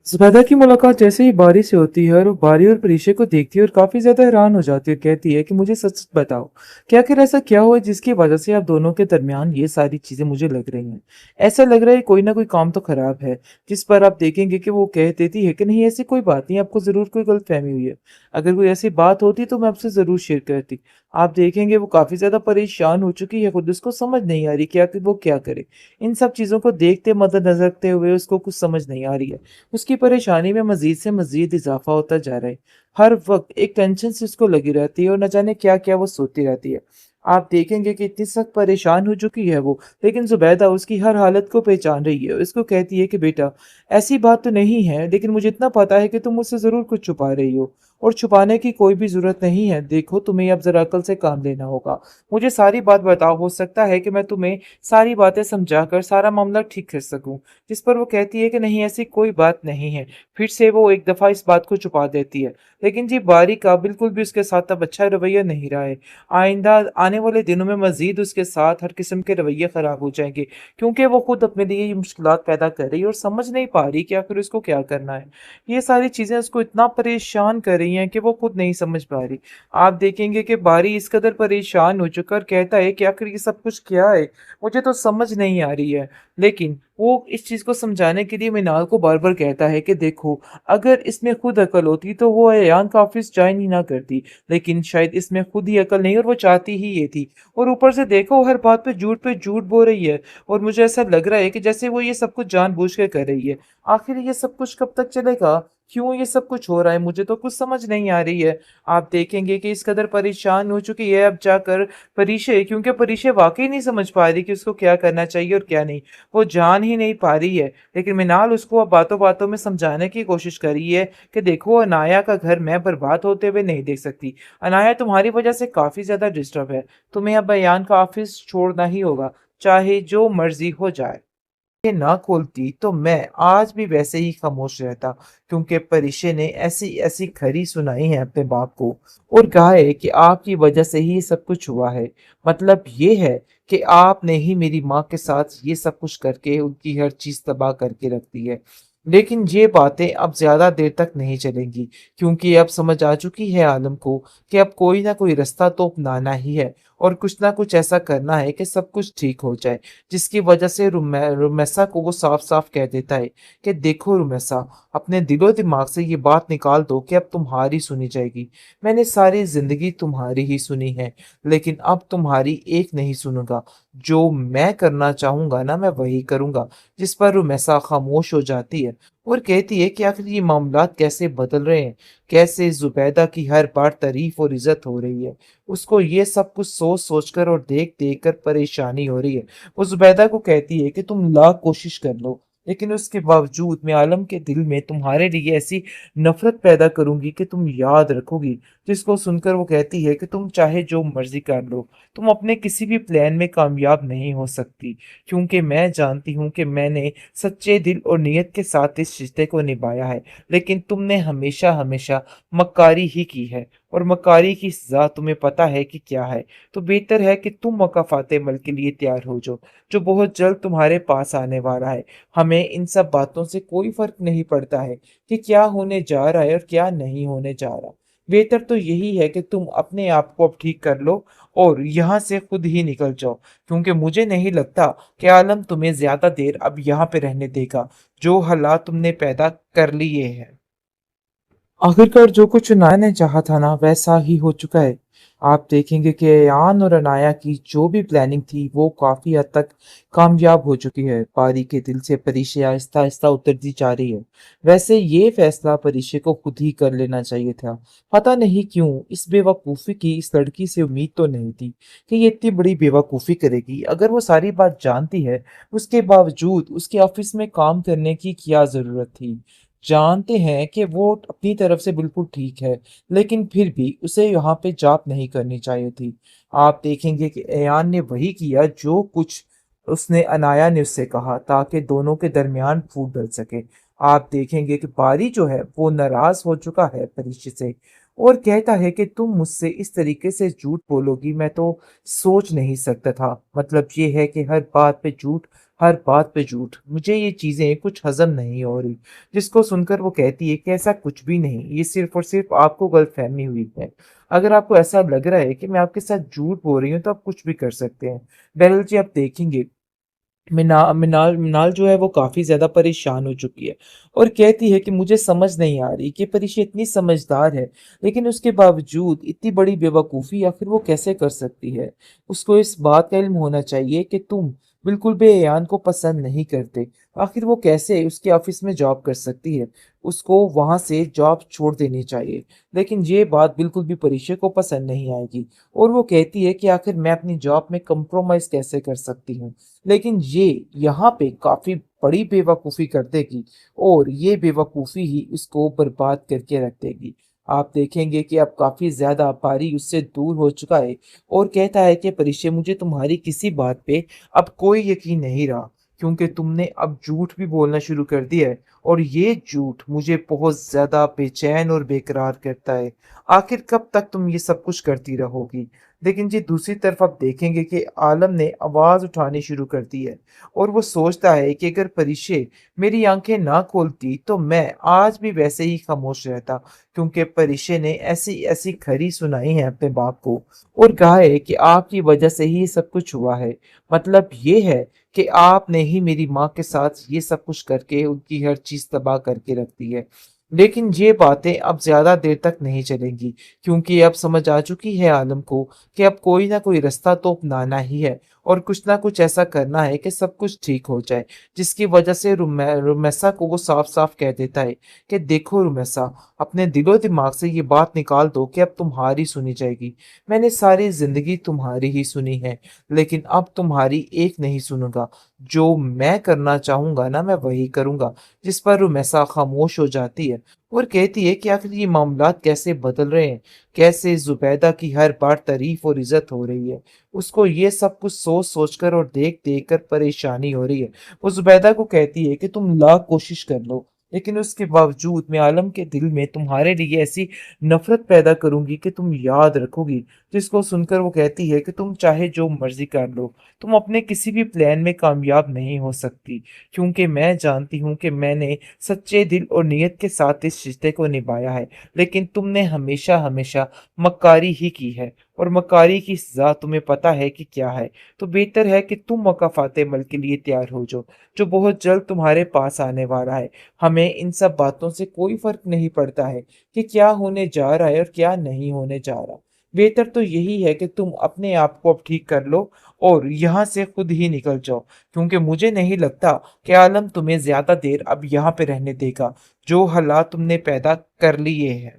ज़ुबैदा की मुलाकात जैसे ही बारी से होती है और वो बारी और परीक्षे को देखती है और काफ़ी ज़्यादा हैरान हो जाती है और कहती है कि मुझे सच बताओ कि आखिर ऐसा क्या हुआ जिसकी वजह से आप दोनों के दरमियान ये सारी चीज़ें मुझे लग रही हैं। ऐसा लग रहा है कोई ना कोई काम तो ख़राब है, जिस पर आप देखेंगे कि वो कह देती है कि नहीं ऐसी कोई बात नहीं, आपको ज़रूर कोई गलतफ़हमी हुई है। अगर कोई ऐसी बात होती तो मैं आपसे ज़रूर शेयर करती। आप देखेंगे वो काफ़ी ज़्यादा परेशान हो चुकी है, खुद उसको समझ नहीं आ रही कि आखिर वो क्या करे। इन सब चीज़ों को देखते मद्देनज़र रखते हुए उसको कुछ समझ नहीं आ रही है। उसकी परेशानी में मज़ीद से मज़ीद इज़ाफ़ा होता जा रहा है। हर वक़्त एक टेंशन सी उसको लगी रहती है और न जाने क्या-क्या वो सोचती रहती है। आप देखेंगे कि इतनी सख्त परेशान हो चुकी है वो, लेकिन ज़ुबैदा उसकी हर हालत को पहचान रही है। उसको कहती है कि बेटा, ऐसी बात तो नहीं है, लेकिन मुझे इतना पता है कि तुम मुझसे ज़रूर कुछ छुपा रही हो और छुपाने की कोई भी ज़रूरत नहीं है। देखो, तुम्हें अब ज़रा अक़ल से काम लेना होगा। मुझे सारी बात बताओ, हो सकता है कि मैं तुम्हें सारी बातें समझाकर सारा मामला ठीक कर सकूँ। जिस पर वो कहती है कि नहीं ऐसी कोई बात नहीं है। फिर से वो एक दफ़ा इस बात को छुपा देती है। लेकिन जी बारी का बिल्कुल भी उसके साथ अब अच्छा रवैया नहीं रहा है। आइंदा आने वाले दिनों में मज़ीद उसके साथ हर किस्म के रवैये ख़राब हो जाएँगे, क्योंकि वो खुद अपने लिए ये मुश्किलात पैदा कर रही है और समझ नहीं पा रही कि आखिर उसको क्या करना है। ये सारी चीज़ें उसको इतना परेशान कर रही हैं कि वो खुद नहीं समझ पा रही। आप देखेंगे कि बारी इस कदर परेशान हो चुका और कहता है कि आखिर ये सब कुछ क्या है? मुझे तो समझ नहीं आ रही है। लेकिन वो इस चीज़ को समझाने के लिए मिनाल को बार-बार कहता है कि देखो, अगर इसमें खुद अकल होती तो वो अयान का ऑफ़िस जॉइन ही ना करती। लेकिन शायद इसमें खुद ही अकल नहीं और वो चाहती ही ये थी। और ऊपर से देखो हर बात पे झूठ बोल रही है और मुझे ऐसा लग रहा है कि जैसे वो ये सब कुछ जानबूझ के कर रही है। आखिर ये सब कुछ कब तक चलेगा? क्यों ये सब कुछ हो रहा है? मुझे तो कुछ समझ नहीं आ रही है। आप देखेंगे कि इस कदर परेशान हो चुकी है अब जाकर परिशे, क्योंकि परिशे वाक़ई नहीं समझ पा रही कि उसको क्या करना चाहिए और क्या नहीं। वो जान ही नहीं पा रही है। लेकिन मिनाल उसको अब बातों-बातों में समझाने की कोशिश कर रही है कि देखो, अनाया का घर मैं बर्बाद होते हुए नहीं देख सकती। अनाया तुम्हारी वज़ह से काफ़ी ज़्यादा डिस्टर्ब है। तुम्हें अब अयान का ऑफ़िस छोड़ना ही होगा, चाहे जो मर्ज़ी हो जाए। ये ना खोलती तो मैं आज भी वैसे ही खामोश रहता, क्योंकि परिशे ने ऐसी-ऐसी खरी सुनाई है अपने बाप को और कहा है कि आपकी वजह से ही ये सब कुछ हुआ है। मतलब ये है कि आपने ही मेरी माँ के साथ ये सब कुछ करके उनकी हर चीज़ तबाह करके रख दी है। लेकिन ये बातें अब ज़्यादा देर तक नहीं चलेंगी, क्योंकि अब समझ आ चुकी है आलम को कि अब कोई ना कोई रास्ता तो अपनाना ही है और कुछ ना कुछ ऐसा करना है कि सब कुछ ठीक हो जाए। जिसकी वजह से रुमैसा को वो साफ-साफ कह देता है कि देखो रुमैसा, अपने दिलो-दिमाग से ये बात निकाल दो कि अब तुम्हारी सुनी जाएगी। मैंने सारी ज़िंदगी तुम्हारी ही सुनी है, लेकिन अब तुम्हारी एक नहीं सुनूँगा। जो मैं करना चाहूँगा ना, मैं वही करूँगा। जिस पर रुमैसा खामोश हो जाती है और कहती है कि आखिर ये मामलात कैसे बदल रहे हैं, कैसे ज़ुबैदा की हर बार तारीफ़ और इज़्ज़त हो रही है। उसको ये सब कुछ सोच-सोच कर और देख-देख कर परेशानी हो रही है। वो ज़ुबैदा को कहती है कि तुम लाख कोशिश कर लो, लेकिन उसके बावजूद मैं आलम के दिल में तुम्हारे लिए ऐसी नफ़रत पैदा करूँगी कि तुम याद रखोगी। जिसको सुनकर वो कहती है कि तुम चाहे जो मर्ज़ी कर लो, तुम अपने किसी भी प्लान में कामयाब नहीं हो सकती, क्योंकि मैं जानती हूँ कि मैंने सच्चे दिल और नीयत के साथ इस रिश्ते को निभाया है, लेकिन तुमने हमेशा-हमेशा मक्कारी ही की है और मक्कारी की सज़ा तुम्हें पता है कि क्या है। तो बेहतर है कि तुम मुकाफ़ात अमल के लिए तैयार हो जाओ, जो बहुत जल्द तुम्हारे पास आने वाला है। हमें इन सब बातों से कोई फ़र्क नहीं पड़ता है कि क्या होने जा रहा है और क्या नहीं होने जा रहा। बेहतर तो यही है कि तुम अपने आप को अब ठीक कर लो और यहाँ से खुद ही निकल जाओ, क्योंकि मुझे नहीं लगता कि आलम तुम्हें ज़्यादा देर अब यहाँ पे रहने देगा। जो हालात तुमने पैदा कर लिए हैं। आखिरकार जो कुछ अनाया ने चाहा था ना, वैसा ही हो चुका है। आप देखेंगे कि अयान और अनाया की जो भी प्लानिंग थी वो काफ़ी हद तक कामयाब हो चुकी है। पारी के दिल से परिशे आहिस्ता-आहिस्ता उतरती जा रही है। वैसे ये फैसला परिशे को खुद ही कर लेना चाहिए था। पता नहीं क्यों इस बेवकूफ़ी की इस लड़की से उम्मीद तो नहीं थी कि ये इतनी बड़ी बेवकूफ़ी करेगी। अगर वो सारी बात जानती है, उसके बावजूद उसके ऑफ़िस में काम करने की क्या ज़रूरत थी? जानते हैं कि वो अपनी तरफ से बिल्कुल ठीक है, लेकिन फिर भी उसे यहाँ पे जॉब नहीं करनी चाहिए थी। आप देखेंगे कि अयान ने वही किया जो कुछ उसने अनाया ने उससे कहा, ताकि दोनों के दरमियान फूट डल सके। आप देखेंगे कि बारी जो है वो नाराज़ हो चुका है परिचित से और कहता है कि तुम मुझसे इस तरीके से झूठ बोलोगी, मैं तो सोच नहीं सकता था। मतलब ये है कि हर बात पे झूठ, हर बात पे झूठ। मुझे ये चीज़ें कुछ हज़म नहीं हो रही। जिसको सुनकर वो कहती है कि ऐसा कुछ भी नहीं, ये सिर्फ़ और सिर्फ़ आपको गलतफ़हमी हुई है। अगर आपको ऐसा लग रहा है कि मैं आपके साथ झूठ बोल रही हूँ, तो आप कुछ भी कर सकते हैं। बहरहाल जी, आप देखेंगे मिनाल मिनाल जो है वो काफ़ी ज़्यादा परेशान हो चुकी है और कहती है कि मुझे समझ नहीं आ रही कि परिशा इतनी समझदार है, लेकिन उसके बावजूद इतनी बड़ी बेवकूफ़ी आखिर वो कैसे कर सकती है? उसको इस बात का इल्म होना चाहिए कि तुम बिल्कुल भी अयान को पसंद नहीं करते। आखिर वो कैसे उसके ऑफ़िस में जॉब कर सकती है? उसको वहाँ से जॉब छोड़ देनी चाहिए। लेकिन ये बात बिल्कुल भी परिशा को पसंद नहीं आएगी और वो कहती है कि आखिर मैं अपनी जॉब में कंप्रोमाइज़ कैसे कर सकती हूँ? लेकिन ये यहाँ पे काफ़ी बड़ी बेवकूफ़ी कर देगी और ये बेवकूफ़ी ही इसको बर्बाद करके रख देगी। आप देखेंगे कि अब काफ़ी ज़्यादा पारी उससे दूर हो चुका है और कहता है कि परिचय, मुझे तुम्हारी किसी बात पे अब कोई यकीन नहीं रहा, क्योंकि तुमने अब झूठ भी बोलना शुरू कर दिया है और ये झूठ मुझे बहुत ज़्यादा बेचैन और बेकरार करता है। आखिर कब तक तुम ये सब कुछ करती रहोगी? लेकिन जी, दूसरी तरफ आप देखेंगे कि आलम ने आवाज़ उठानी शुरू कर दी है और वो सोचता है कि अगर परिशे मेरी आंखें ना खोलती तो मैं आज भी वैसे ही खामोश रहता, क्योंकि परिशे ने ऐसी-ऐसी खरी सुनाई है अपने बाप को और कहा है कि आपकी वजह से ही ये सब कुछ हुआ है। मतलब ये है कि आपने ही मेरी माँ के साथ ये सब कुछ करके उनकी हर चीज़ तबाह करके रख दी है। लेकिन ये बातें अब ज़्यादा देर तक नहीं चलेंगी, क्योंकि अब समझ आ चुकी है आलम को कि अब कोई ना कोई रास्ता तो अपनाना ही है और कुछ ना कुछ ऐसा करना है कि सब कुछ ठीक हो जाए। जिसकी वजह से रुमैसा को वो साफ-साफ कह देता है कि देखो रुमैसा, अपने दिलो-दिमाग से ये बात निकाल दो कि अब तुम्हारी सुनी जाएगी। मैंने सारी ज़िंदगी तुम्हारी ही सुनी है, लेकिन अब तुम्हारी एक नहीं सुनूँगा। जो मैं करना चाहूँगा ना, मैं वही करूँगा। जिस पर रुमैसा खामोश हो जाती है और कहती है कि आखिर ये मामलात कैसे बदल रहे हैं? कैसे ज़ुबैदा की हर बार तारीफ़ और इज़्ज़त हो रही है। उसको ये सब कुछ सोच-सोच कर और देख-देख कर परेशानी हो रही है। वो ज़ुबैदा को कहती है कि तुम लाख कोशिश कर लो, लेकिन उसके बावजूद मैं आलम के दिल में तुम्हारे लिए ऐसी नफ़रत पैदा करूँगी कि तुम याद रखोगी। जिसको सुनकर वो कहती है कि तुम चाहे जो मर्ज़ी कर लो, तुम अपने किसी भी प्लान में कामयाब नहीं हो सकती, क्योंकि मैं जानती हूँ कि मैंने सच्चे दिल और नीयत के साथ इस रिश्ते को निभाया है, लेकिन तुमने हमेशा-हमेशा मक्कारी ही की है और मक्कारी की सज़ा तुम्हें पता है कि क्या है। तो बेहतर है कि तुम मौका फ़ाते अमल के लिए तैयार हो जाओ, जो बहुत जल्द तुम्हारे पास आने वाला है। हमें इन सब बातों से कोई फ़र्क नहीं पड़ता है कि क्या होने जा रहा है और क्या नहीं होने जा रहा। बेहतर तो यही है कि तुम अपने आप को अब ठीक कर लो और यहाँ से खुद ही निकल जाओ, क्योंकि मुझे नहीं लगता कि आलम तुम्हें ज़्यादा देर अब यहाँ पे रहने देगा। जो हालात तुमने पैदा कर लिए हैं।